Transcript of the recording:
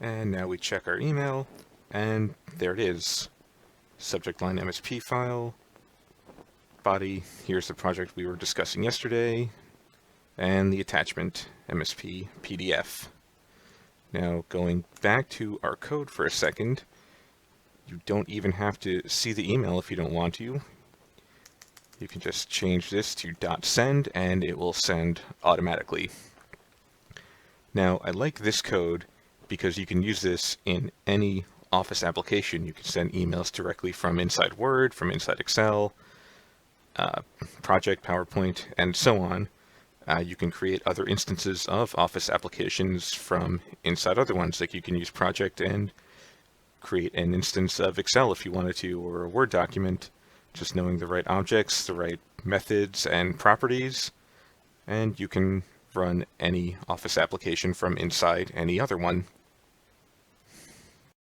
And now we check our email, and there it is. Subject line MSP file. Body, here's the project we were discussing yesterday. And the attachment, MSP PDF. Now, going back to our code for a second, you don't even have to see the email if you don't want to. You can just change this to .send, and it will send automatically. Now, I like this code because you can use this in any Office application. You can send emails directly from inside Word, from inside Excel, Project, PowerPoint, and so on. You can create other instances of Office applications from inside other ones. Like you can use Project and create an instance of Excel if you wanted to, or a Word document, just knowing the right objects, the right methods and properties, and you can run any Office application from inside any other one.